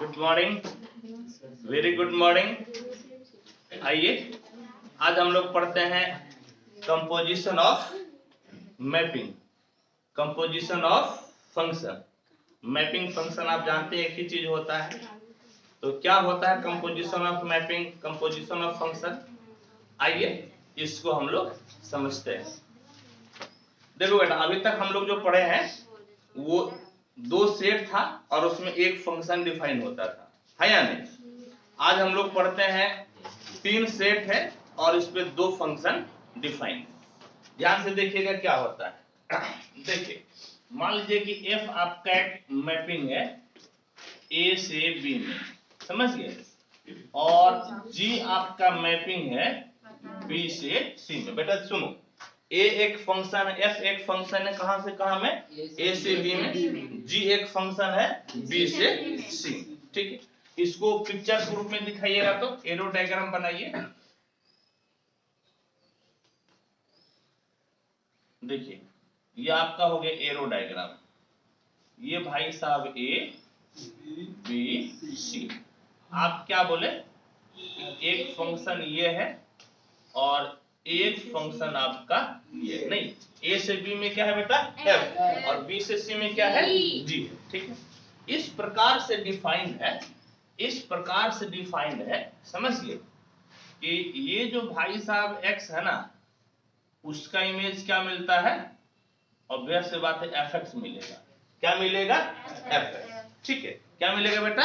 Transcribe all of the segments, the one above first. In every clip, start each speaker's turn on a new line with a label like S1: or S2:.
S1: Good morning, very good morning. आइए आज हम लोग पढ़ते हैं composition of mapping, composition of function. Mapping function आप जानते हैं एक ही चीज होता है। तो क्या होता है composition of mapping, composition of function? आइए इसको हम लोग समझते हैं। देखो बेटा, अभी तक हम लोग जो पढ़े हैं वो दो सेट था और उसमें एक फंक्शन डिफाइन होता था, है या नहीं? आज हम लोग पढ़ते हैं तीन सेट है और इस पे दो फंक्शन डिफाइन। ध्यान से देखिएगा क्या होता है। देखिए, मान लीजिए कि एफ आपका एक मैपिंग है ए से बी में, समझ गए, और जी आपका मैपिंग है बी से सी में। बेटा सुनो, ए एक फंक्शन है, एफ एक फंक्शन है कहां से कहां में, ए से बी में। जी एक फंक्शन है बी से सी, ठीक है। इसको पिक्चर के रूप में दिखाइएगा तो एरो डायग्राम बनाइए। देखिए ये आपका हो गया एरो डायग्राम। ये भाई साहब ए बी सी, आप क्या बोले, एक फंक्शन ये है और एक फंक्शन आपका ये नहीं। ए से बी में क्या है बेटा, एफ, और बी से सी में क्या है, जी, ठीक है। इस प्रकार से डिफाइंड है, इस प्रकार से डिफाइंड है, समझिए कि ये जो भाई साहब एक्स है ना, उसका इमेज क्या मिलता है, ऑब्वियस से बात है एफ एक्स मिलेगा। क्या मिलेगा, एफ एक्स, ठीक है। क्या मिलेगा बेटा,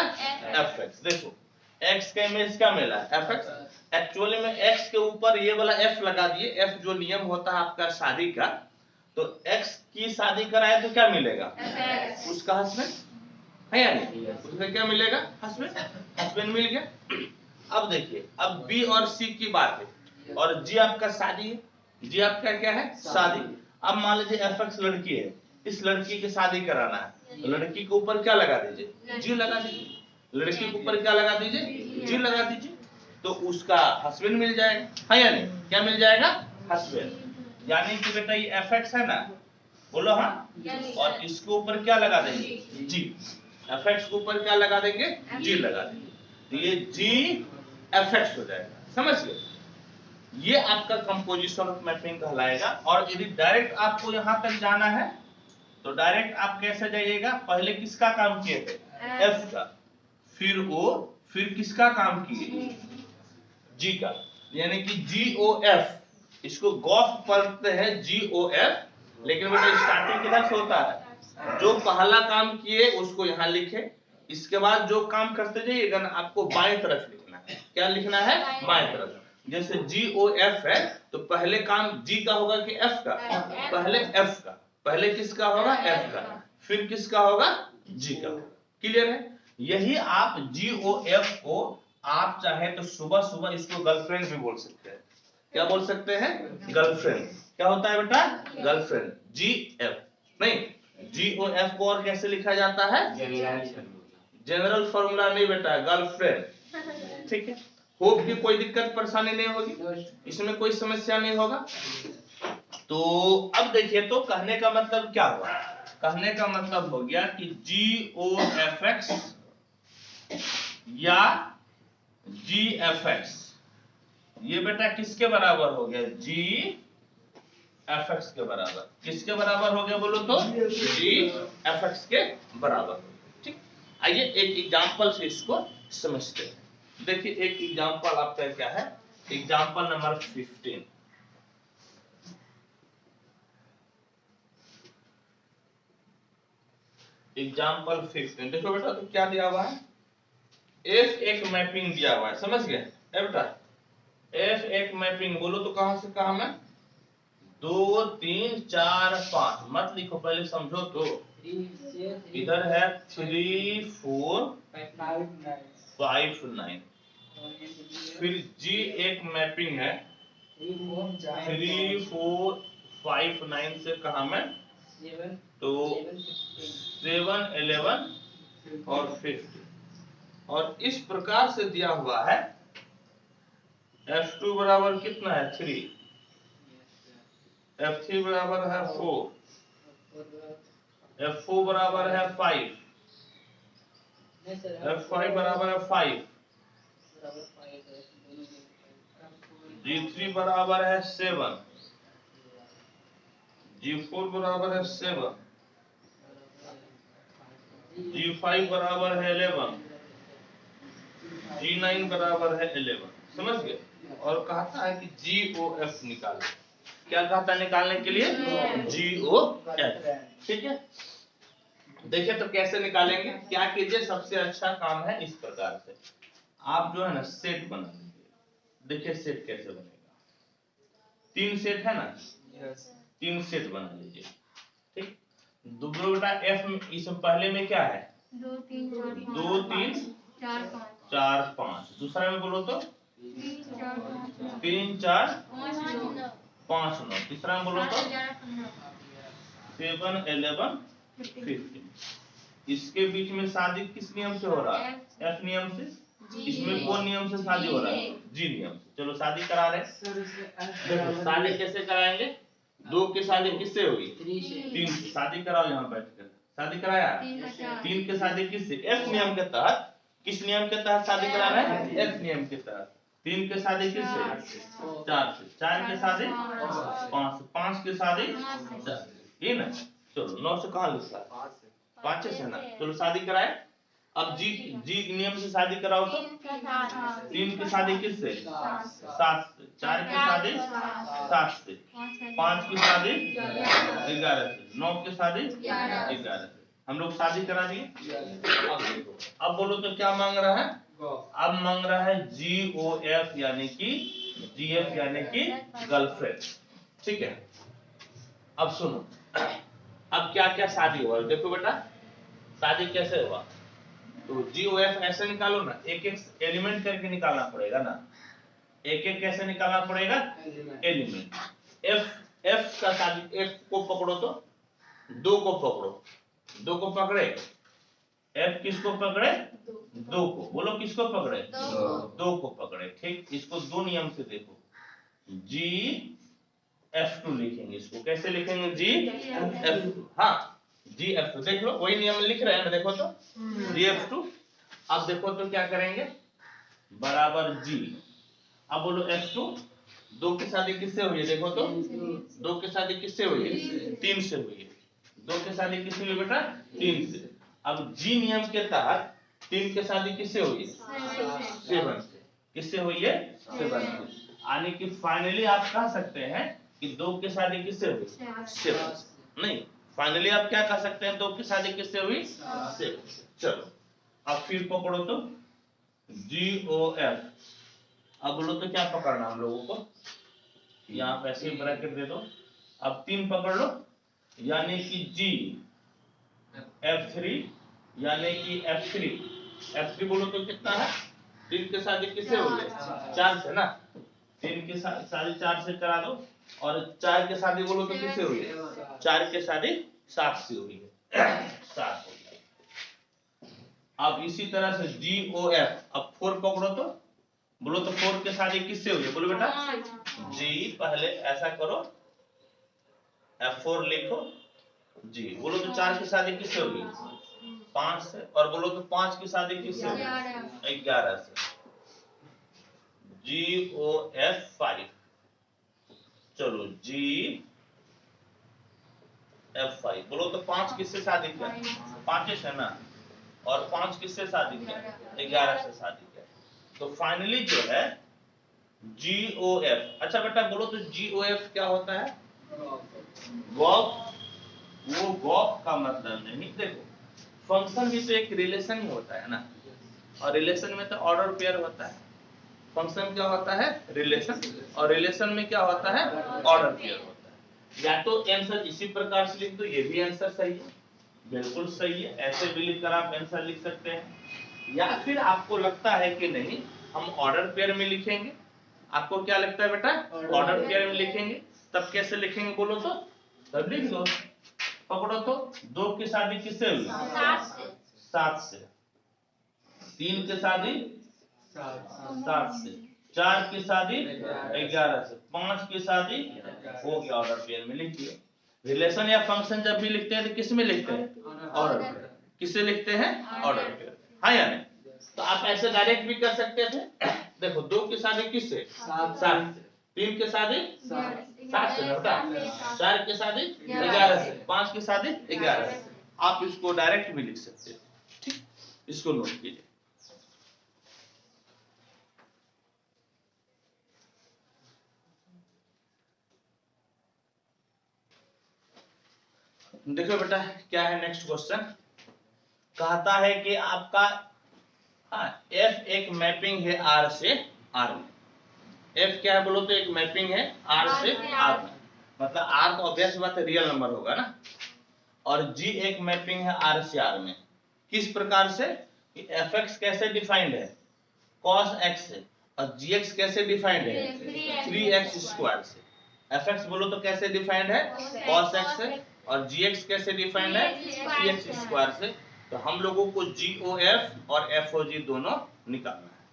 S1: एफ एक्स। देखो x का इमेज क्या मिला, एफ एक्स। एक्चुअली में x के ऊपर ये वाला f लगा दिए। f जो नियम होता है आपका शादी का, तो x की शादी कराए तो क्या मिलेगा, उसका हस्बैंड है या नहीं, उसका क्या मिलेगा, हस्बैंड, हस्बैंड मिल गया। अब देखिए, अब b और c की बात है और g आपका शादी है, g आपका क्या है, शादी। अब मान लीजिए एफ एक्स लड़की है, इस लड़की की शादी कराना है, तो लड़की के ऊपर क्या लगा दीजिए, जी लगा दीजिए। लड़की के ऊपर क्या लगा दीजिए, जी लगा दीजिए, तो उसका हस्बैंड मिल जाएगा, है या नहीं? क्या मिल जाएगा, हस्बैंड। यानी कि बेटा ये एफ एक्स है ना, बोलो हाँ, और इसके ऊपर क्या लगा देंगे, जी। एफ एक्स के ऊपर क्या लगा देंगे, जी लगा देंगे, तो ये जी एफ एक्स हो जाएगा, समझ गए। ये आपका कंपोजिशन ऑफ मैपिंग कहलाएगा। और यदि डायरेक्ट आपको यहां तक जाना है तो डायरेक्ट आप कैसे जाइएगा, पहले किसका काम किए थे, एफ का, फिर ओ, फिर किसका काम किए, जी का, यानी कि जी ओ एफ। इसको गॉस पढ़ते हैं जी ओ एफ, लेकिन बेटा स्टार्टिंग किधर से होता है, जो पहला काम किए उसको यहां लिखे, इसके बाद जो काम करते जाइएगा ना आपको बाएं तरफ लिखना है। क्या लिखना है, बाएं तरफ। जैसे जी ओ एफ है तो पहले काम जी का होगा कि एफ का, पहले एफ का, पहले किसका होगा, एफ का, फिर किसका होगा, जी का। क्लियर है? यही आप जी ओ एफ को आप चाहे तो सुबह सुबह इसको गर्लफ्रेंड भी बोल सकते हैं। क्या बोल सकते हैं, गर्लफ्रेंड। क्या होता है बेटा, गर्लफ्रेंड, जी एफ। नहीं, जी ओ एफ को और कैसे लिखा जाता है, जनरल फॉर्मूला नहीं बेटा, गर्लफ्रेंड, ठीक है। होप कि कोई दिक्कत परेशानी नहीं होगी, इसमें कोई समस्या नहीं होगा। तो अब देखिए, तो कहने का मतलब क्या हुआ, कहने का मतलब हो गया कि जी ओ एफ एक्स या जी एफ एक्स, ये बेटा किसके बराबर हो गया, जी एफ एक्स के बराबर। किसके बराबर हो गया बोलो तो, जी एफ एक्स के बराबर, ठीक। आइए एक एग्जांपल से इसको समझते हैं। देखिए एक एग्जांपल आपका क्या है, एग्जांपल नंबर 15। एग्जांपल 15 देखो बेटा, तो क्या दिया हुआ है, एफ एक मैपिंग दिया हुआ है, समझ गए बेटा। एफ एक मैपिंग बोलो तो कहां से कहां में, 2 3 4 5, मत लिखो पहले समझो तो। इधर है 3 4 5 9, फिर जी एक मैपिंग है 3 4 5 9 से कहां में, तो 7 11 और 50। और इस प्रकार से दिया हुआ है F2 बराबर कितना है, 3, F3 बराबर है 4, F4 बराबर है 5, F5 बराबर है 5, G3 बराबर है 7, G4 बराबर है 7, G5 बराबर है 11, G9 बराबर है 11। समझ गए? और कहता है कि GOF निकालो। क्या कहता है निकालने के लिए? GOF। ठीक है, देखिए तो कैसे निकालेंगे। क्या कीजिए, सबसे अच्छा काम है इस प्रकार से आप जो है ना सेट बना लीजिए। देखिए सेट कैसे बनेगा, 3 सेट है ना, 3 सेट बना लीजिए। ठीक, बोलो बेटा एफ में इसमें पहले में क्या है? 2 3 4 5। दूसरा में बोलो तो 3 4 5 9। तीसरा में बोलो तो 7 11 15। इसके बीच में शादी किस नियम से हो रहा है? एफ नियम से। इसमें कौन नियम से शादी हो रहा है? जी नियम से। चलो शादी करा रहे। देखो शादी कैसे कराएंगे? 2 की शादी किससे होगी? 3 से। शादी कराओ यहाँ बैठकर। शादी कराया? 3 की शादी किससे? एफ नियम के तहत। किस नियम के तहत शादी करा रहे हैं? एफ नियम के तहत। 3 की शादी किससे? 4 से। 4 की शादी 5 से। 5 की शादी 4। ये ना, चलो 9 से कहाँ लिखा है? 5 से ना। चलो शादी कराए। अब जी नियम से शादी कराओ तो 3 की शादी किससे? 7 से। 4 की शादी 7 से। 5 की शादी 11 से। 9 की शादी 11 से। हम लोग शादी करा दिए। अब बोलो तो क्या मांग रहा है? अब मांग रहा है GOF यानी कि GF यानी कि गर्लफ्रेंड। ठीक है, अब सुनो, अब क्या क्या शादी हुआ देखो बेटा। शादी कैसे हुआ? तो GOF ऐसे निकालो ना, एक एक एलिमेंट करके निकालना पड़ेगा ना। एक एक कैसे निकालना पड़ेगा? एलिमेंट। F का शादी, F को पकड़ो तो 2 को पकड़ो। 2 को पकड़े, F किसको पकड़े? 2 को। बोलो किसको पकड़े? 2 को पकड़े। ठीक, इसको 2 नियम से देखो। GF2 लिखेंगे इसको। कैसे लिखेंगे? GF2। हाँ, GF2 देख लो, वही नियम लिख रहे हैं ना, देखो तो GF2। अब देखो तो क्या करेंगे? बराबर G। अब बोलो F2। 2 की शादी किससे हुई है? देखो तो 2 की शादी किससे हुई है? 3 से हुई है। 2 की शादी किससे हुई बेटा? 3 से। अब G नियम के तहत 3 की शादी किससे हुई? 7 से। किससे हुई है? 7 से। यानी कि फाइनली आप कह सकते हैं कि 2 की शादी किससे हुई? 7 से। नहीं, फाइनली आप क्या कह सकते हैं? 2 की शादी किससे हुई? 7 से। चलो अब फिर पकड़ो तो GOF। अब बोलो तो क्या पकड़ना हम लोगों को? यहाँ पे ऐसे ब्रैकेट दे दो। अब 3 पकड़ लो, यानी कि GF3 यानी कि F3। F3 बोलो तो कितना है? 3 की शादी किससे हुई है? 4 से ना। 3 की शादी 4 से करा दो। और 4 की शादी बोलो तो किससे हुई है? 4 की शादी 7 से हुई है। 7 हो गया। अब इसी तरह से GOF। अब 4 पकड़ो तो बोलो तो 4 की शादी किससे हुई है? बोलो बेटा G। पहले ऐसा करो, F4 लिखो G। बोलो तो 4 की शादी किससे होगी? 5 से। और बोलो तो 5 की शादी किससे होगी? 11 से। GOF5। चलो GF5। बोलो तो 5 किससे शादी किया? 5 से ना। और 5 किससे शादी किया? 11 से शादी किया। तो फाइनली जो है GOF। अच्छा बेटा बोलो तो GOF क्या होता है? गॉफ। वो गॉफ का मतलब नहीं। देखो फंक्शन भी तो एक रिलेशन ही होता है ना, और रिलेशन में तो ऑर्डर पेयर होता है। फंक्शन क्या होता है? रिलेशन। और रिलेशन में क्या होता है? ऑर्डर पेयर होता है। या तो आंसर इसी प्रकार से लिख दो, ये भी आंसर सही है, बिल्कुल सही है। ऐसे भी लिखकर आप आंसर लिख सकते हैं। या फिर आपको लगता है कि नहीं हम ऑर्डर पेयर में लिखेंगे, आपको क्या लगता है बेटा? ऑर्डर पेयर में लिखेंगे। तब कैसे लिखेंगे बोलो तो? तब लिख दो। पकड़ो तो 2 की शादी किससे हुई? 7 से। 3 की शादी 7 से। 4 की शादी 11 से, 5 की शादी हो गया, ऑर्डर पेयर में लिख दिए। रिलेशन या फंक्शन जब भी लिखते हैं तो किस में लिखते हैं? Order pair. किससे लिखते हैं? Order pair. हाँ या नहीं? तो आप ऐसे डायरेक्ट भी कर सकते थे। देखो 2 की शादी किससे? 7 से। 3 की शादी 7 से ना बेटा, 4 की शादी 11 से, 5 की शादी 11 से। आप इसको डायरेक्ट भी लिख सकते थे। ठीक, इसको नोट कीजिए। देखो बेटा क्या है नेक्स्ट क्वेश्चन, कहता है कि आपका एफ एक मैपिंग है आर से आर में। एफ क्या है बोलो तो एक मैपिंग है आर से आर में, मतलब आर तो ऑब्वियस बात है रियल नंबर होगा ना। और जी एक मैपिंग है आर से आर में। किस प्रकार से? एफ एक्स कैसे डिफाइंड है? कॉस एक्स से। और जी एक्स कैसे डिफाइंड है? 3x स्क्वायर से। एफ एक्स बोलो तो कैसे डिफाइंड है? कॉस एक्स से। और जी एक्स कैसे डिफाइंड है? 3x स्क्वायर से। तो हम लोगों को जी ओ एफ और एफ ओ जी दोनों निकालना है।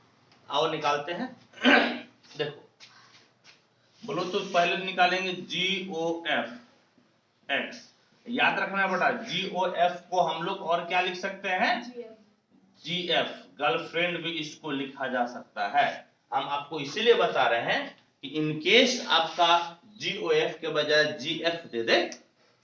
S1: आओ निकालते हैं। देखो बोलो तो पहले निकालेंगे जी ओ एफ एक्स। याद रखना बेटा जी ओ एफ को हम लोग और क्या लिख सकते हैं? जी एफ, गर्लफ्रेंड भी इसको लिखा जा सकता है। हम आपको इसीलिए बता रहे हैं कि इनकेस आपका जी ओ एफ के बजाय जी एफ दे दे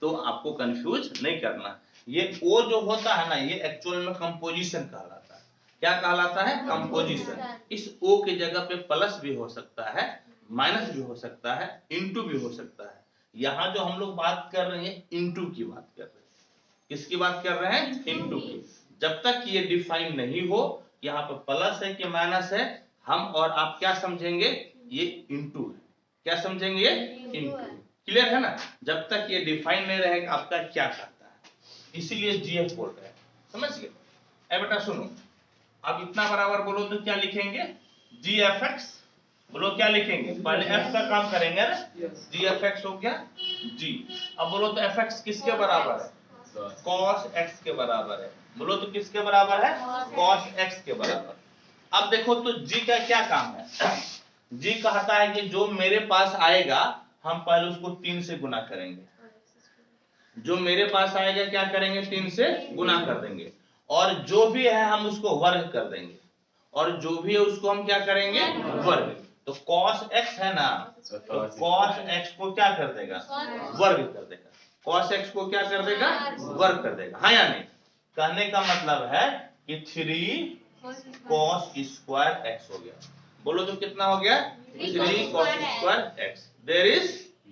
S1: तो आपको कंफ्यूज नहीं करना। ये ओ जो होता है ना, ये एक्चुअल में कंपोजिशन कहलाता है। क्या कहलाता है? कंपोजिशन। इस ओ की जगह पे प्लस भी हो सकता है, माइनस भी हो सकता है, इनटू भी हो सकता है। यहाँ जो हम लोग बात कर रहे हैं इनटू की बात कर रहे हैं। किसकी बात कर रहे हैं? इनटू की। जब तक ये डिफाइन नहीं हो यहाँ पे प्लस है कि माइनस है, हम और आप क्या समझेंगे? ये इनटू है। क्या समझेंगे? ये इनटू। क्लियर है ना? जब तक ये डिफाइन नहीं रहेगा आपका क्या करता है, इसीलिए जीएफ बोल रहे हैं। समझ गए? ए बेटा सुनो, अब इतना बराबर बोलो तो क्या लिखेंगे? जी एफ एक्स। बोलो क्या लिखेंगे? पहले एफ का काम करेंगे ना, जी एफ एक्स हो गया जी। अब बोलो तो एफ एक्स किसके बराबर है? cos x के बराबर है। बोलो तो किसके बराबर है? cos x के बराबर। अब देखो तो g का क्या काम है? g कहता है कि जो मेरे पास आएगा हम पहले उसको 3 से गुना करेंगे। जो मेरे पास आएगा क्या करेंगे? 3 से गुना कर देंगे। और जो भी है हम उसको वर्ग कर देंगे। और जो भी है उसको हम क्या करेंगे? वर्ग। तो cos x है ना, तो cos x को क्या कर देगा? वर्ग कर देगा। cos x को क्या कर देगा? वर्ग कर देगा। हाँ या नहीं? कहने का मतलब है कि 3 cos स्क्वायर x हो गया। बोलो तो कितना हो गया? 3 cos square x। There is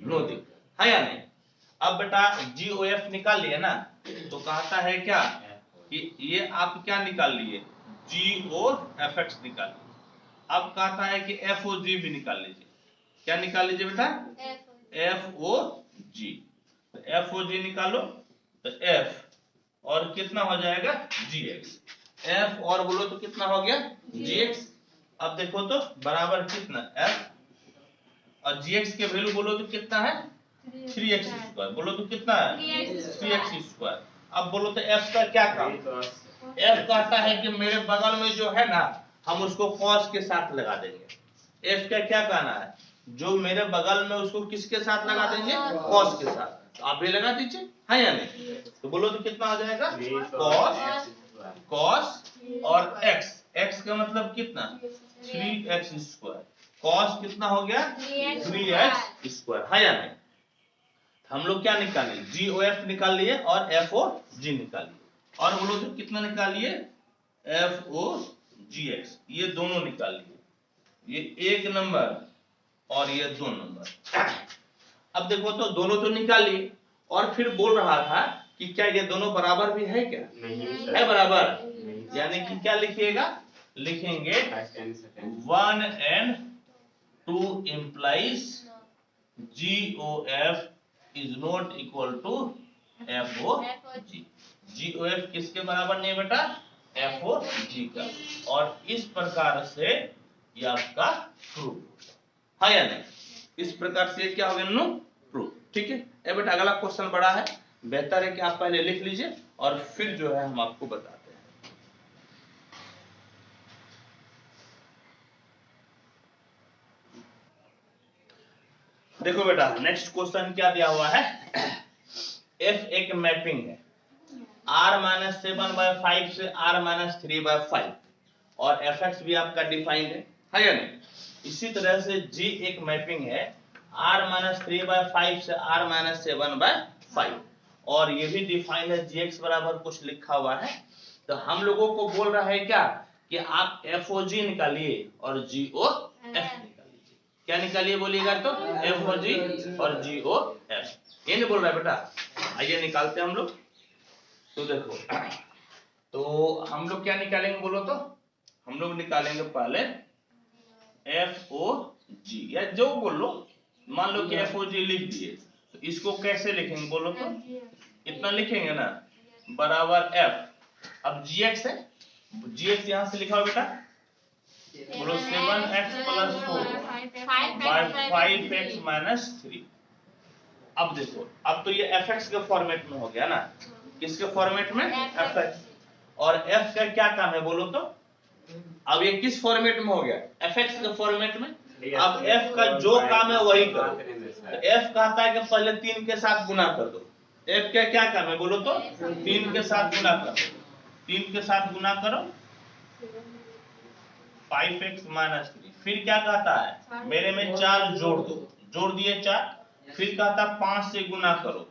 S1: no दिक्कत। हाँ या नहीं? अब बेटा जी ओ एफ निकाल लिए ना, तो कहता है क्या कि ये आप क्या निकाल लिए? जी ओ एफ एक्स निकाल लिए। अब कहता है कि एफ ओ जी भी निकाल लीजिए। क्या निकाल लीजिए बेटा? एफ ओ जी। तो एफ ओ जी निकालो तो एफ और कितना हो जाएगा? जी एक्स। एफ और बोलो तो कितना हो गया? जी एक्स। अब देखो तो बराबर कितना? एफ और जी एक्स के वैल्यू बोलो तो कितना है? 3x square. बोलो तो कितना है? 3x square. अब बोलो तो f का क्या काम? f कहता है कि मेरे बगल में जो है ना हम उसको cos के साथ लगा देंगे। f का क्या कहना है? जो मेरे बगल में उसको किसके साथ लगा देंगे? cos के साथ। तो आप भी लगा दीजिए। हाँ या नहीं? तो बोलो तो कितना हो जाएगा? cos और x का मतलब कितना? 3x square. cos कितना हो गया? 3x square. हाँ या नहीं? हम लोग क्या निकाले? जी ओ एफ निकाल लिए और एफ ओ जी निकाल लिए। और बोलो तो कितना निकाल लिए? एफ ओ जी एक्स। ये दोनों निकाल लिए, ये 1 नंबर और ये 2 नंबर। अब देखो तो दोनों तो निकाल लिए और फिर बोल रहा था कि क्या ये दोनों बराबर भी है? क्या नहीं है बराबर? यानी कि क्या लिखिएगा? लिखेंगे 1 and 2 implies GOF is not equal to FOG। GOF किसके बराबर नहीं बेटा? FOG का। और इस प्रकार से ये आपका प्रूफ। हाँ या नहीं? इस प्रकार से क्या हो गया? प्रूफ। ठीक है। ए बेटा अगला क्वेश्चन बड़ा है, बेहतर है कि आप पहले लिख लीजिए और फिर जो है हम आपको बताते हैं। देखो बेटा नेक्स्ट क्वेश्चन क्या दिया हुआ है, एफ एक मैपिंग है r-7/5 से r-3/5 और fx भी आपका डिफाइंड है या नहीं। इसी तरह से g एक मैपिंग है r-3/5 से r-7/5 और ये भी डिफाइंड है gx बराबर कुछ लिखा हुआ है। तो हम लोगों को बोल रहा है क्या कि आप FOG निकालिए और GOF निकालिए। क्या निकालिए बोलिएगा तो FOG और GOF, ये नहीं बोल रहा है बेटा। आइए निकालते हैं हम लोग। तो देखो तो हम लोग क्या निकालेंगे बोलो तो, हम लोग निकालेंगे पहले FOG या जो बोलो, मान लो कि FOG लिख दिए तो इसको कैसे लिखेंगे बोलो तो, इतना लिखेंगे ना बराबर F। अब GX है, GX यहां से लिखा हो बेटा, बोलो 7x + 4 5x - 3। अब देखो अब तो ये fx के फॉर्मेट में हो गया ना, किसके फॉर्मेट में, fx। और f का क्या काम है बोलो तो, अब ये किस फॉर्मेट में हो गया, fx के फॉर्मेट में। अब f का जो काम है वही करो। तो f कहता है कि पहले 3 के साथ गुना कर दो। f का क्या काम है बोलो तो, 3 के साथ गुना करो, 3 के साथ गुना करो 5x - 3। फिर क्या कहता है मेरे में 4 जोड़ दो, जोड़ दिए 4। फिर कहता 5 से गुना करो तो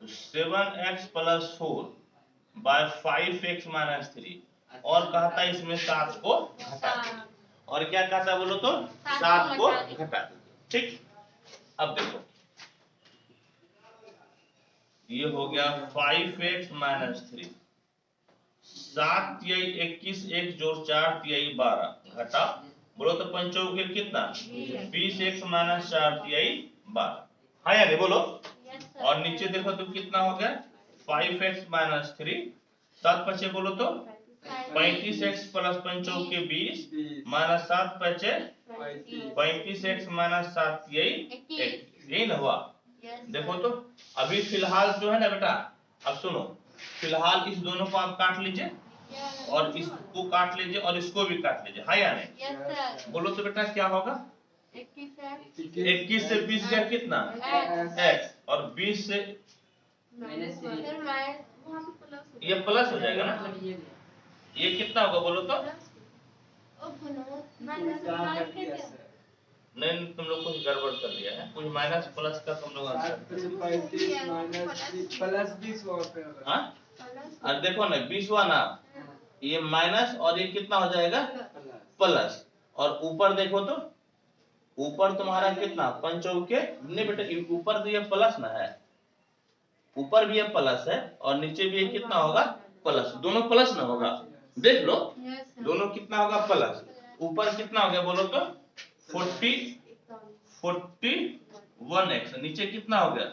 S1: 7x + 4 / 5x - 3 और कहता है इसमें 7 को घटा दो। और क्या कहता बोलो तो 7 को घटा दो। ठीक, अब देखो ये हो गया 5x - 3, 7 तिहाई 21, 1 जोड़ 4 तिहाई 12 घटा बोलो तो पंचौके कितना 20x - 4 तिहाई 12, हाँ या नहीं बोलो। और नीचे देखो तो कितना हो गया 5x - 3, 7 बचे बोलो तो 35x + पंचौके 20 - 7 बचे 35x - 7 तिहाई 21, यही ना हुआ। देखो तो अभी फिलहाल जो है ना बेटा, अब सुनो, फिलहाल इस दोनों को आप काट लीजिए और इसको काट लीजिए और इसको भी काट लीजिए, हाँ या नहीं। बोलो तो बेटा क्या होगा, 21 से 20 गया कितना x और 20 से ये प्लस हो जाएगा ना, ये कितना होगा बोलो तो, नहीं तुम लोग कुछ गड़बड़ कर दिया है, कुछ माइनस प्लस का तुम लोग और देखो ना 20 हुआ ना, ये माइनस और ये कितना हो जाएगा प्लस। और ऊपर देखो तो ऊपर तुम्हारा कितना पंचौके नहीं बेटा, ऊपर तो ये प्लस ना है, ऊपर भी ये प्लस है और नीचे भी ये कितना होगा प्लस, दोनों प्लस ना होगा, देख लो दोनों कितना होगा प्लस। ऊपर कितना हो गया बोलो तो 41x, नीचे कितना हो गया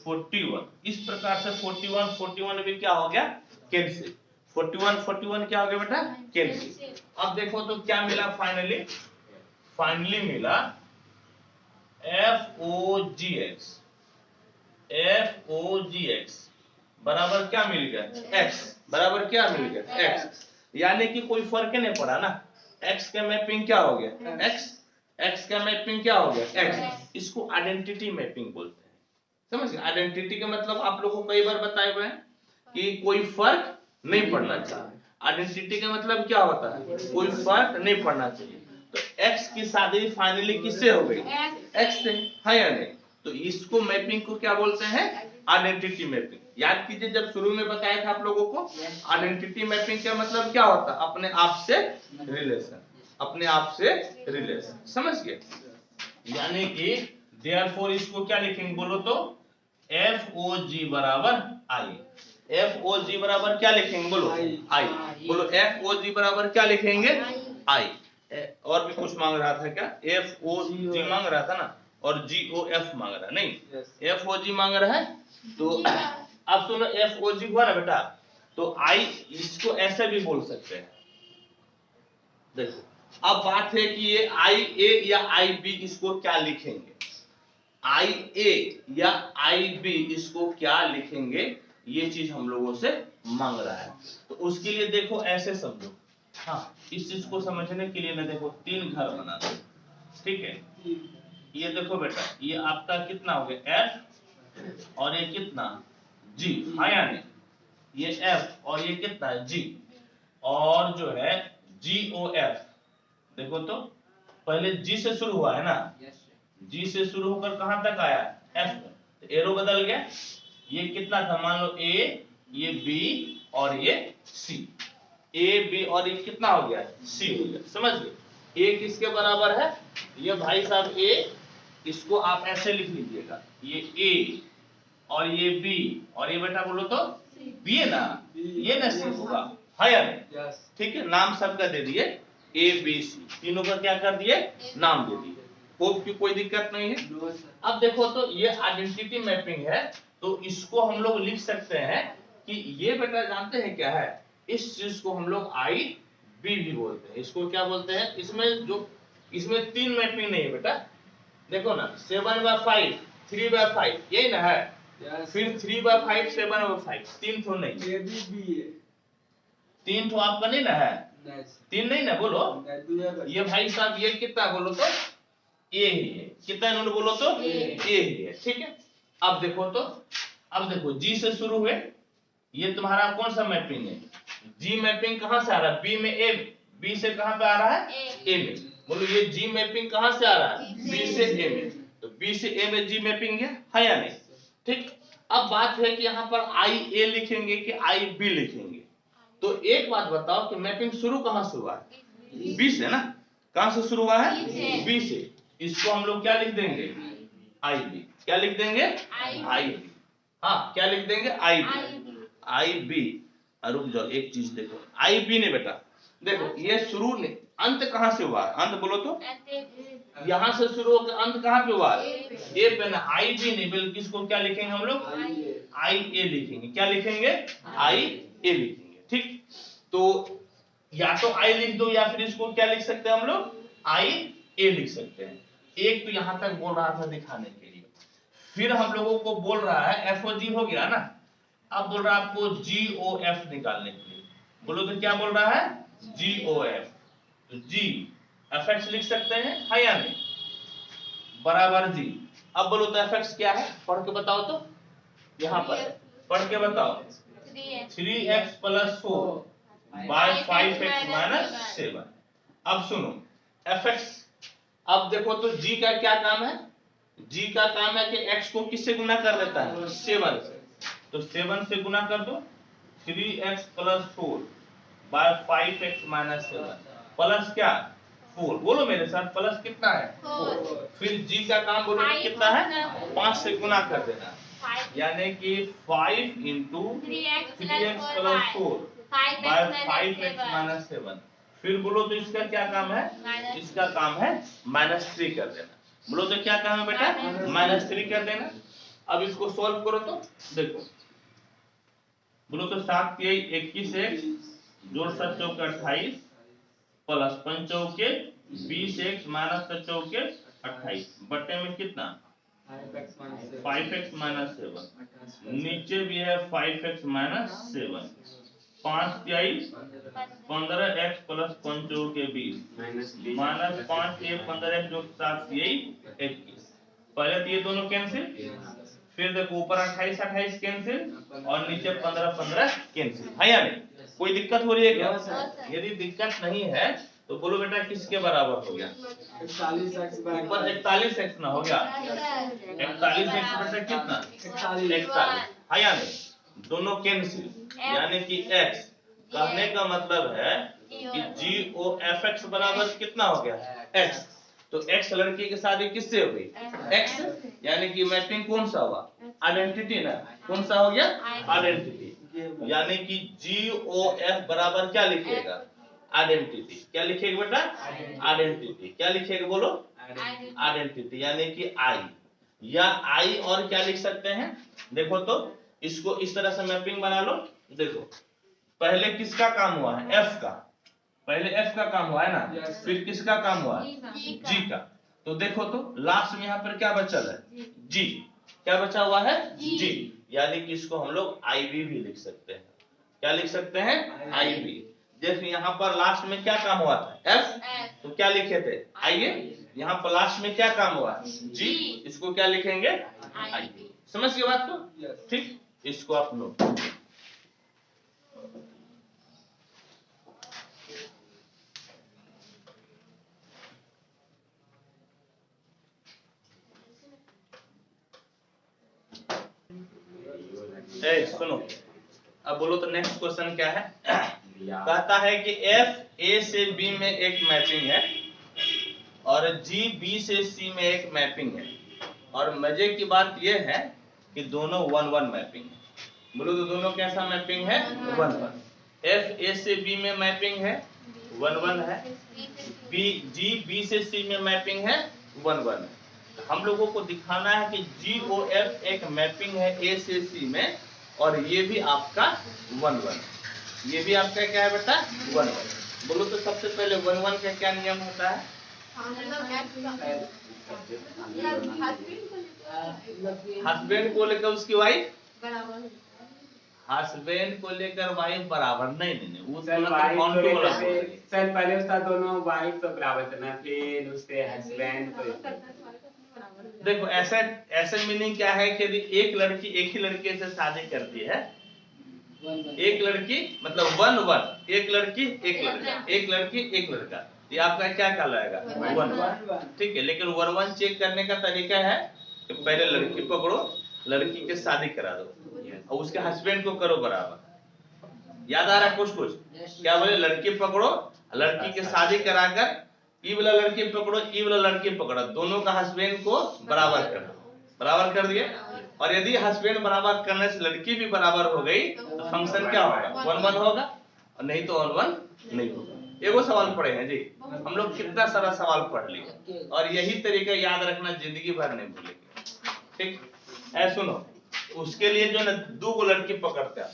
S1: 41। इस प्रकार से 41 भी क्या हो गया कैंसिल, 41 क्या हो गया बेटा कैंसिल। अब देखो तो क्या मिला फाइनली मिला FOGX बराबर क्या मिल गया x, बराबर क्या मिल गया x, यानी कि कोई फर्क नहीं पड़ा ना, x का मैपिंग क्या हो गया x का मैपिंग क्या हो गया x। इसको आइडेंटिटी मैपिंग बोलते हैं, समझ गए। आइडेंटिटी का मतलब आप लोगों को कई बार बताए हुए हैं कि कोई फर्क नहीं पड़ना चाहिए। आइडेंटिटी का मतलब क्या होता है, कोई फर्क नहीं पड़ना चाहिए। तो x की शादी फाइनली किससे हो गई x से, है या नहीं। तो इसको मैपिंग को क्या बोलते हैं आइडेंटिटी मैपिंग। याद कीजिए जब शुरू में बताया था आप लोगों को, आइडेंटिटी मैपिंग का मतलब क्या होता है अपने आप से रिलेशन, अपने आप से रिलेशन, समझ गए। यानी कि देयरफॉर इसको क्या लिखेंगे बोलो तो FOG बराबर I, FOG बराबर क्या लिखेंगे बोलो I, बोलो FOG बराबर क्या लिखेंगे I। और भी कुछ मांग रहा था क्या, FOG मांग रहा था ना और GOF मांग रहा नहीं, FOG मांग रहा है। तो अब सुनो FOG हुआ ना बेटा, तो I इसको ऐसे भी बोल सकते हैं। देखो अब बात है कि ये IA या IB इसको क्या लिखेंगे, IA या IB इसको क्या लिखेंगे, ये चीज हम लोगों से मांग रहा है। तो उसके लिए देखो ऐसे समझो, हाँ इस चीज को समझने के लिए ना देखो 3 घर बना दो, ठीक है। ये देखो बेटा, ये आपका कितना हो गया एफ और ये कितना जी, हाँ या नहीं, ये एफ और ये कितना जी, और जो है जी ओ एफ, देखो तो पहले जी से शुरू हुआ है ना, जी से शुरू होकर कहां तक आया एफ में, तो एरो बदल गया, ये कितना था मान लो ए, ये बी और ये सी, ए बी और ये कितना हो गया सी हो गया, समझ गए। ए किसके बराबर है, ये भाई साहब ए, इसको आप ऐसे लिख लीजिएगा, ये ए और ये बी और ये बेटा बोलो तो बी है ना, ये ना सी होगा, है या नहीं, ठीक है। नाम सबका दे दिए ए बी सी, तीनों का क्या कर दिए नाम दे दिए, होप की कोई दिक्कत नहीं है। अब देखो तो ये आइडेंटिटी मैपिंग है, तो इसको हम लोग लिख सकते हैं कि ये बेटा जानते हैं क्या है, इस चीज को हम लोग आई बी भी बोलते हैं, इसको क्या बोलते हैं, इसमें जो इसमें तीन मैपिंग नहीं है बेटा, देखो ना 7/5 3/5 यही ना है, फिर 3/5 7/5, तीन तो नहीं, तीन तो आपका नहीं ना है, तीन नहीं ना बोलो, ये भाई साहब ये कितना बोलो तो ए ही है, कितना इन्होंने बोलो तो ए ही है, ठीक है। अब देखो तो, अब देखो जी से शुरू हुए, ये तुम्हारा कौन सा मैपिंग है, जी मैपिंग कहां से आ रहा है, बी में ए, बी से कहां पे आ रहा है ए में, बोलो ये जी मैपिंग कहां से आ रहा है बी से ए में, तो बी से ए में जी मैपिंग है या नहीं, ठीक। अब बात है कि यहाँ पर आई ए लिखेंगे कि आई बी लिखेंगे, तो एक बात बताओ कि मैपिंग शुरू कहां से हुआ है, बी से ना, कहां से शुरू हुआ है बी से, इसको हम लोग क्या लिख देंगे आई बी, क्या लिख देंगे आई बी, हाँ क्या लिख देंगे आई बी, आई बी। रुक जाओ एक चीज देखो, आई बी ने बेटा देखो ये शुरू ने अंत कहां से हुआ है, अंत बोलो तो यहां से शुरू होकर अंत कहां पे हुआ है ए पे ना, आई बी नहीं बल्कि इसको क्या लिखेंगे हम लोग आई ए लिखेंगे, क्या लिखेंगे आई ए लिखेंगे, ठीक। तो या तो आई लिख दो या फिर इसको क्या लिख सकते हैं हम लोग आई ए लिख सकते हैं। एक तो यहां तक बोल रहा था दिखाने के लिए, फिर हम लोगों को बोल रहा है एफ ओ जी हो गया ना, अब बोल रहा है आपको जी ओ एफ निकालने के लिए, बोलो तो क्या बोल रहा है जी ओ एफ, तो जी एफ एक्स लिख सकते हैं है या नहीं, बराबर जी। अब बोलो तो एफ एक्स क्या है, पढ़ के बताओ तो, यहाँ पर पढ़ के बताओ 3x + 4 बाय 5x - 7। अब सुनो एफ एक्स, अब देखो तो जी का क्या काम है, जी का काम है कि x को किससे गुना कर देता है 7 से, तो 7 से गुना कर दो, 3x + 4 बाय 5x - 7 प्लस क्या 4, बोलो मेरे साथ प्लस कितना है 4, फिर जी का काम बोलो कितना है 5 से गुना कर देना, यानी कि 5 × 3x + 4 बाय 5x - 7, फिर बोलो तो इसका क्या काम है, इसका काम है -3 कर देना, बोलो तो क्या काम है बेटा -3 कर देना। अब इसको सॉल्व करो तो देखो, बोलो तो 7 × 21x जोड़ 7 × 28 प्लस 5 × 20x माइनस 7 × 28 बटे में कितना 5x - 7, नीचे भी है 5x - 7, 5 × 23 15x plus 5 × 20 minus 5 × 15x जो 7 21, पहले तो ये दोनों कैंसिल, फिर देखो ऊपर 28 28 कैंसिल और नीचे 15 15 कैंसिल, है या नहीं, कोई दिक्कत हो रही है क्या, यदि दिक्कत नहीं है तो बोलो बेटा किसके बराबर हो गया 41x, ऊपर 41x ना हो गया 41x बेटा कितना 41, है या नहीं, दोनों कैंसिल, यानी कि x, कहने का मतलब है कि जी ओ एफ एक्स बराबर कितना हो गया x, तो x लड़की की शादी किससे हो गई x, यानी कि मैपिंग कौन सा हुआ आइडेंटिटी ना, कौन सा हो गया आइडेंटिटी, यानी कि जी ओ एफ बराबर क्या लिखिएगा आइडेंटिटी, क्या लिखिएगा बेटा आइडेंटिटी, क्या लिखिएगा बोलो आइडेंटिटी, यानी कि आई, या आई और क्या लिख सकते हैं, देखो तो इसको इस तरह से मैपिंग बना लो, देखो पहले किसका काम हुआ है एफ का, पहले एफ का काम हुआ है ना, फिर किसका काम हुआ है जी का, तो देखो तो लास्ट में यहाँ पर क्या बचल है जी, क्या बचा हुआ है जी, यानी कि इसको हम लोग आई बी भी लिख सकते हैं, क्या लिख सकते हैं आई बी। देखिए यहाँ पर लास्ट में क्या काम हुआ था एफ, तो क्या लिखे थे आइए यहाँ प्लस में क्या काम हुआ, जी, इसको क्या लिखेंगे, आई। समझ गए बात को, ठीक। इसको आप लो। सुनो, अब बोलो तो नेक्स्ट क्वेश्चन क्या है। कहता है कि एफ ए से बी में एक मैपिंग है और जी बी से सी में एक मैपिंग है, और मजे की बात यह है कि दोनों 1-1 मैपिंग है। बोलो तो दोनों कैसा मैपिंग है, 1-1। एफ ए से बी में मैपिंग है, 1-1 है। जी बी से सी में मैपिंग है, 1-1 है। हम लोगों को दिखाना है कि जी ओ एफ एक मैपिंग है ए से सी में, और ये भी आपका 1-1, ये भी आपका क्या है बेटा, 1-1। बोलो तो सबसे पहले 1-1 का क्या नियम होता है, हस्बैंड को लेकर उसकी वाइफ बराबर, हस्बैंड को लेकर वाइफ बराबर, नहीं वो सर
S2: पहले उसका दोनों वाइफ तो बराबर करना, फिर उसके हस्बैंड को।
S1: देखो ऐसे मीनिंग क्या है कि यदि एक लड़की एक ही लड़के से शादी करती है, एक लड़की मतलब 1-1, एक लड़की एक लड़का, एक लड़की एक लड़का, ये आपका क्या कहलाएगा, 1-1, ठीक है। लेकिन 1-1 चेक करने का तरीका है कि पहले लड़की पकड़ो, लड़की के शादी करा दो और उसके हस्बैंड को करो बराबर। याद आ रहा है कुछ कुछ, क्या बोले, लड़की पकड़ो, लड़की के शादी कराकर ई वाला लड़की पकड़ो, ई वाला लड़की पकड़ो, दोनों का हस्बैंड को बराबर कर दो, बराबर कर दिए। और यदि हस्बैंड बराबर करने से लड़की भी बराबर हो गई तो फंक्शन क्या होगा, 1-1 होगा, और नहीं तो 1-1 नहीं होगा। एगो सवाल पढ़े हैं जी, हम लोग कितना सारा सवाल पढ़ लिए, और यही तरीका याद रखना, जिंदगी भर नहीं भूलेंगे, ठीक। ऐ सुनो, उसके लिए जो ना 2 गो लड़की पकड़ते हैं,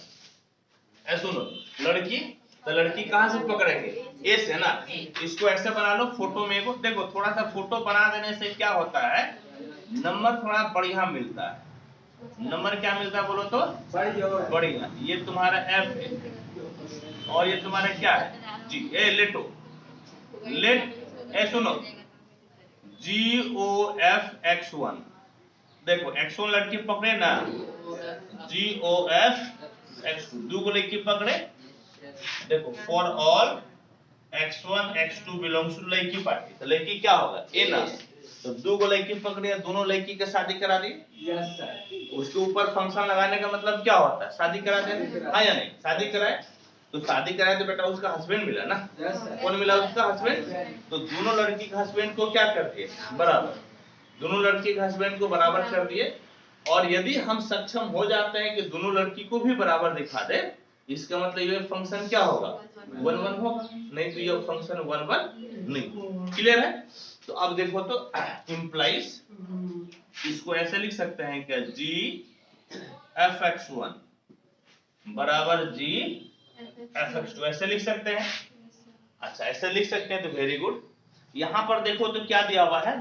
S1: ऐ सुनो, लड़की तो लड़की कहां से पकड़ेंगे, ए से ना। इसको ऐसे बना लो, फोटो में को देखो, थोड़ा सा फोटो बना देने से क्या होता है, नंबर थोड़ा बढ़िया मिलता है। नंबर क्या मिलता है बोलो तो, बढ़िया। ये तुम्हारा एफ है और ये तुम्हारा क्या है, जी। ए लेटो, लेट, ए सुनो, GOF-X1, देखो X1 लड़की पकड़े ना, GOF-X2, 2 को लड़की पकड़े। देखो for all X1 X2 belongs to लड़की पार्टी, तो लड़की क्या होगा, ए ना। तो 2 को लड़की पकड़ी, दोनों लड़की के शादी करा दी।
S2: Yes sir.
S1: उसके ऊपर फंक्शन लगाने का मतलब क्या होता है, शादी करा देने, हाँ या नहीं। शादी कराए तो शादी कराए तो बेटा उसका हस्बैंड मिला ना, कौन मिला, उसका हस्बैंड। तो दोनों लड़की के हस्बैंड को क्या कर दिए, बराबर, दोनों लड़की के हस्बैंड को बराबर कर दिए। और यदि हम सक्षम हो जाते हैं कि दोनों लड़की को भी बराबर दिखा दे, इसका मतलब ये फंक्शन क्या होगा, 1-1 होगा, नहीं तो ये फंक्शन 1-1 नहीं। क्लियर है। तो अब देखो तो इंप्लाइज, इसको ऐसे लिख सकते हैं क्या, GF-X1 बराबर GF-X2, ऐसे लिख सकते हैं। अच्छा ऐसे लिख सकते हैं तो वेरी गुड। यहां पर देखो तो क्या दिया हुआ है,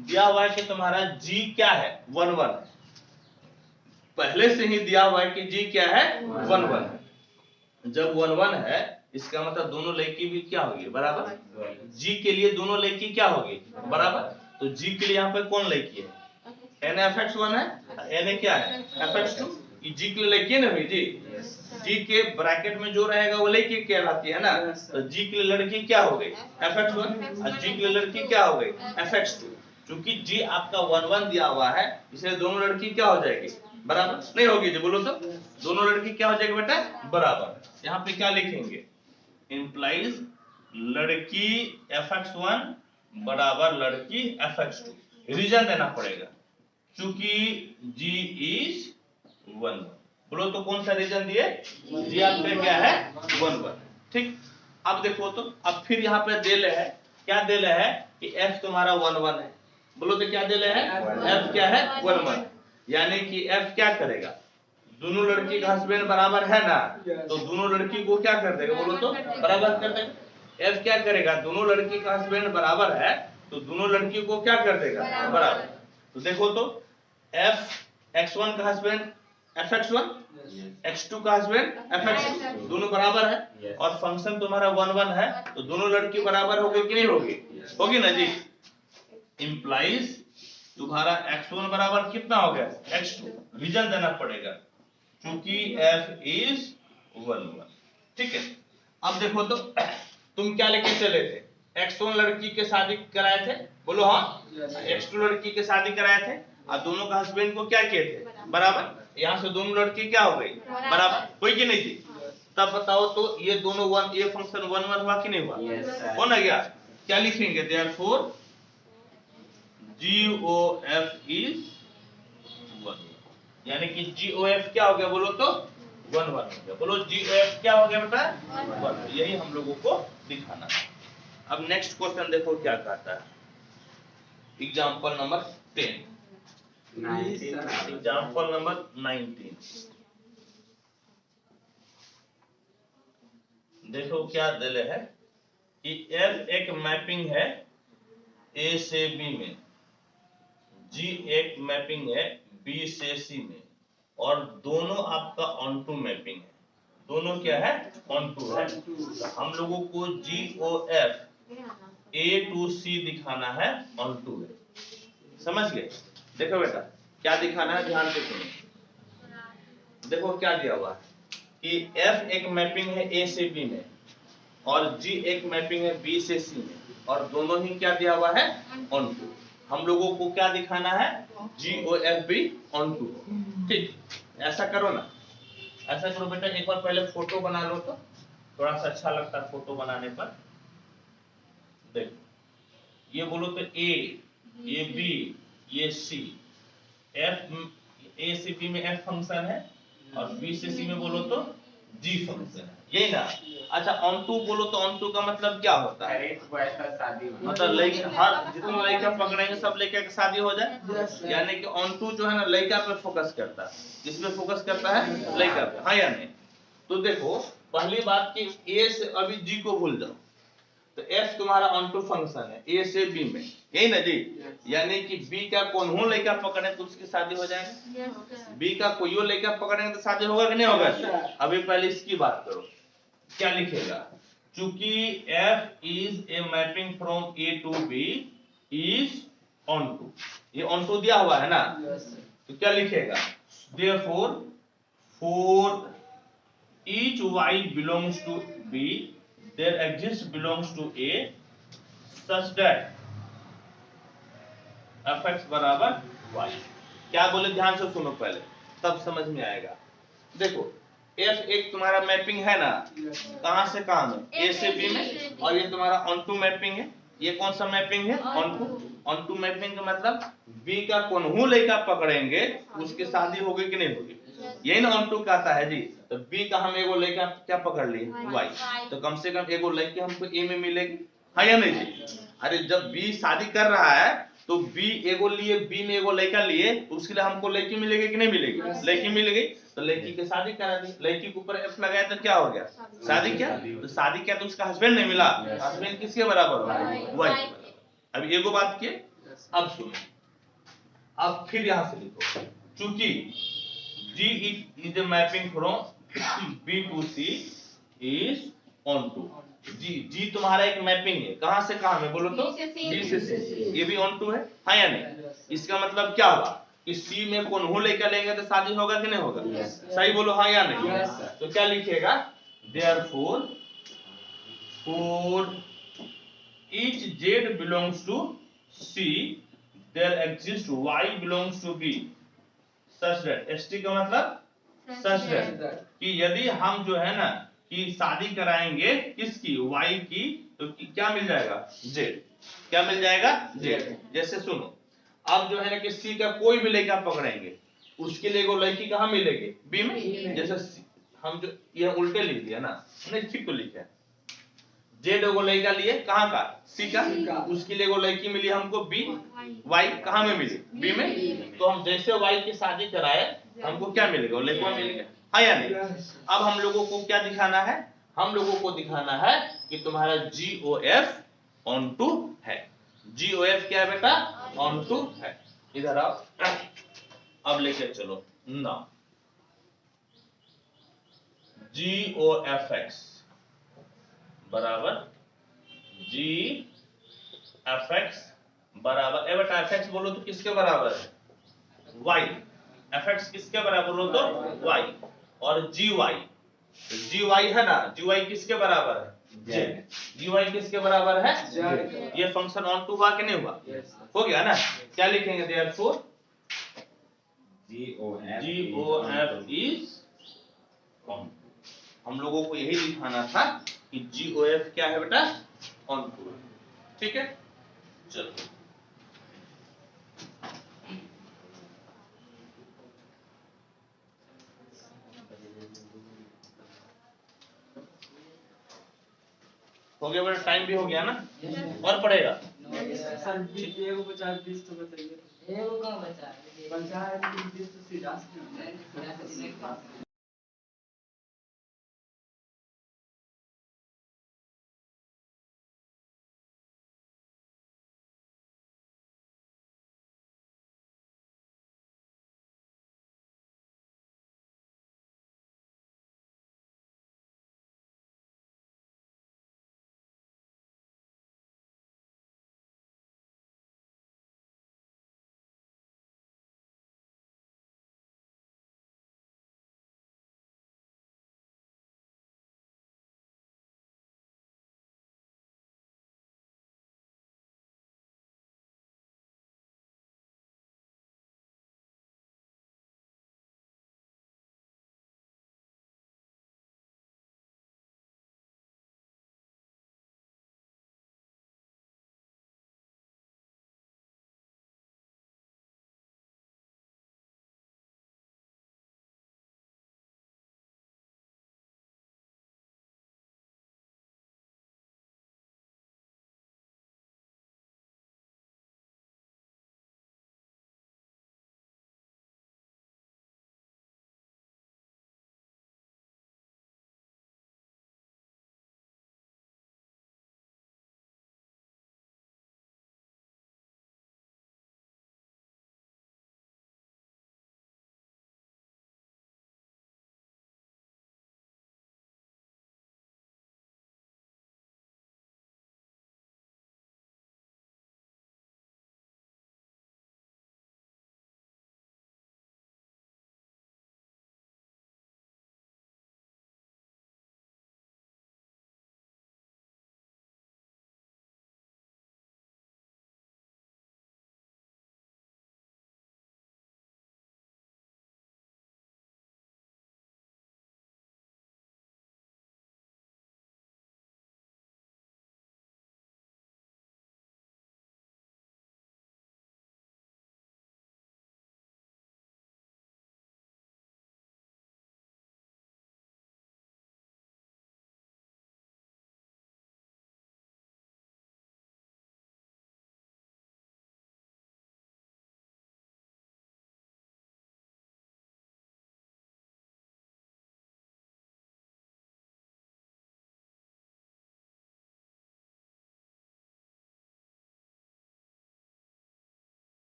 S1: दिया हुआ है कि तुम्हारा G क्या है, 1-1, पहले से ही दिया हुआ है कि G क्या है, 1-1 है। जब 1-1 है इसका मतलब दोनों लड़की भी क्या होगी, बराबर। G के लिए दोनों लड़की क्या होगी, बराबर। तो G के लिए यहाँ पे कौन लड़की है, NF-X1 है, N क्या है, F-X2। ये G के लिए लड़की है ना भाई जी, G के ब्रैकेट में जो रहेगा वो लड़की कहलाती है ना। तो G के लिए लड़की क्या हो गई, F-X1, और G के लिए लड़की क्या हो गई, F-X2। क्योंकि G आपका 1-1 दिया हुआ है, इसलिए दोनों लड़की क्या हो जाएगी, बराबर नहीं होगी जी। बोलो तो दोनों लड़की क्या हो जाएगी बेटा, बराबर। यहाँ पे क्या लिखेंगे, इंप्लाइज लड़की F-X1 बराबर लड़की F-X2। रीजन देना पड़ेगा, क्योंकि G is 1-1। बोलो तो कौन सा रीजन दिए, G आपका क्या है, 1-1, ठीक। अब देखो तो अब फिर यहाँ पे दे ले है, क्या दे ले है कि F तुम्हारा 1-1 है। बोलो तो क्या दे ले है, F क्या है, 1-1, यानी कि F क्या करेगा, दोनों लड़की का हस्बैंड बराबर है ना, तो दोनों लड़की को क्या कर देगा, बोलो तो बराबर कर देगा। F क्या करेगा, दोनों लड़की का हस्बैंड बराबर है तो दोनों लड़की को क्या कर देगा, बराबर। तो देखो तो F-X1 का हस्बैंड F-X1, X2 का हस्बैंड F-X2, दोनों बराबर है, और फंक्शन तुम्हारा 1-1 है, तो दोनों लड़की बराबर हो गई कि नहीं होगी, होगी ना जी। इंप्लाइज तुम्हारा x1 बराबर कितना हो गया x2, रीजन देना पड़ेगा क्योंकि f इज 1 ठीक है। अब देखो तो तुम क्या लेके चले थे, x1 लड़की के शादी कराए थे, बोलो हाँ, x2 लड़की के शादी कराए थे और दोनों का हस्बैंड को क्या किए थे बराबर, यहाँ से दोनों लड़की क्या हो गई बराबर, हुई कि नहीं थी। तब बताओ तो ये दोनों वन, ये फंक्शन 1 1 हुआ कि नहीं हुआ, हो ना गया। क्या लिखेंगे, देयरफॉर GOF इज 1, यानी कि GOF क्या हो गया बोलो तो 1 1 हो गया, बोलो GOF क्या हो गया बेटा 1, यही हम लोगों को दिखाना है। अब नेक्स्ट क्वेश्चन देखो क्या कहता है, एग्जांपल नंबर 10, एग्जांपल नंबर 19 देखो क्या दिले है कि F एक मैपिंग है A से B में, G एक मैपिंग है B से C में, और दोनों आपका ऑनटू मैपिंग है, दोनों क्या है ऑनटू है। हम लोगों को GOF A to C दिखाना है ऑनटू है, समझ गए। देखो बेटा क्या दिखाना है, ध्यान से सुनो। देखो क्या दिया हुआ है कि F एक मैपिंग है A से B में और G एक मैपिंग है B से C में, और दोनों ही क्या दिया हुआ है ऑनटू। हम लोगों को क्या दिखाना है GOF भी ऑनटू, ठीक। ऐसा करो ना, ऐसा करो बेटा, एक बार पहले फोटो बना लो तो थोड़ा सा अच्छा लगता है फोटो बनाने पर। देखो ये बोलो तो A, ये B, ये C, F A से B में F फंक्शन है और B से C में बोलो तो G फंक्शन है, यही ना। अच्छा ऑनटू बोलो तो ऑनटू का मतलब क्या होता है, मतलब लड़का, हर जितने लड़का पकड़ेंगे सब लड़का की शादी हो जाए, यानी कि ऑनटू जो है ना लड़का पे फोकस करता है, जिसमें फोकस करता है लड़का पे, हाँ या नहीं। तो देखो पहली बात कि A से अभी G को भूल जाओ, तो F तुम्हारा ऑनटू फंक्शन है A से B में, यही ना जी, यानी कि B का कौन हो लड़का पकड़े तो उसकी शादी हो जाएगी, B का कोई हो लड़का पकड़ेंगे तो शादी होगा कि नहीं होगा। अभी पहले इसकी बात करो, क्या लिखेगा, चूंकि F is a mapping from A to B is onto, ये ऑनटू दिया हुआ है ना, तो क्या लिखेगा, therefore for each y belongs to B there exists belongs to A such that fx बराबर y। क्या बोले ध्यान से सुनो पहले तब समझ में आएगा। देखो F एक तुम्हारा मैपिंग है ना, कहां से कहां में A से B में, और ये तुम्हारा ऑनटू मैपिंग है, ये कौन सा मैपिंग है ऑनटू। ऑनटू मैपिंग का मतलब B का कौन लड़का पकड़ेंगे उसकी शादी होगी कि नहीं होगी, यही ना ऑनटू कहता है जी। तो B का हम एगो लड़का क्या पकड़ लिए Y, तो कम से कम एगो लड़की हमको A में मिलेगी, हाँ या नहीं जी। अरे जब B शादी कर रहा है तो B एगो लिए, B में एगो लड़का लिए, उसके लिए हमको लड़की मिलेगी कि नहीं मिलेगी, लड़की मिलेगी, तो लड़की की शादी करा दी, लड़की के ऊपर F लगाया तो क्या हो गया शादी, क्या तो शादी क्या, तो उसका हस्बैंड नहीं मिला, हस्बैंड किसके बराबर हुआ Y। अब एगो बात किए, अब सुनो, अब फिर यहां से लिखो, चूंकि G is a mapping from B to C is onto G तुम्हारा एक मैपिंग है, कहां से कहां में बोलो तो B से C, ये भी onto है, हाँ या नहीं। इसका मतलब क्या हुआ कि C में कौन हो लेकर लेंगे तो शादी होगा कि नहीं होगा, सही बोलो हाँ या नहीं। तो क्या लिखेगा, therefore for each Z belongs to C there exists Y belongs to B such that, ST का मतलब such that, कि यदि हम जो है ना कि शादी कराएंगे किसकी Y की, तो क्या मिल जाएगा Z, क्या मिल जाएगा Z। जैसे सुनो अब जो है ना कि C का कोई भी लड़का पकड़ेंगे उसके लिए वो लड़की कहाँ मिलेगी B में, जैसे हम जो ये उल्टे लिख दिया ना, नहीं ठीक तो लिखे, Z एगो लड़का लिए कहाँ का C का, उसके लिए वो लड़की मिली हमको B, Y कहाँ में मिली B में, तो हम जैसे Y की शादी कराए हमको क्या मिलेगा, लड़का मिलेगा, हाँ या नहीं। अब हम लोगों को क्या दिखाना है, हम लोगों को दिखाना है कि तुम्हारा GOF ऑनटू है, GOF क्या है बेटा ऑनटू है। इधर आओ, अब लेकर चलो ना, GOFX बराबर GFX बराबर ए बेटा एफ एक्स बोलो तो किसके बराबर है? वाई। एफ एक्स किसके बराबर बोलो तो वाई। और जी वाई है ना, जी वाई किसके बराबर है? जेड। जी वाई किसके बराबर है? जेड। ये फंक्शन ऑन टू हुआ कि नहीं हुआ? हो गया ना। क्या लिखेंगे therefore G O F is on. हम लोगों को यही दिखाना था कि जी ओ एफ क्या है बेटा? ऑन टू है। ठीक है, चलो हो गया बेटा, टाइम भी हो गया ना। और पढ़ेगा
S2: सर एगो बचा 20 तो बताइए। एगो कम बचा है 20 तो सीधा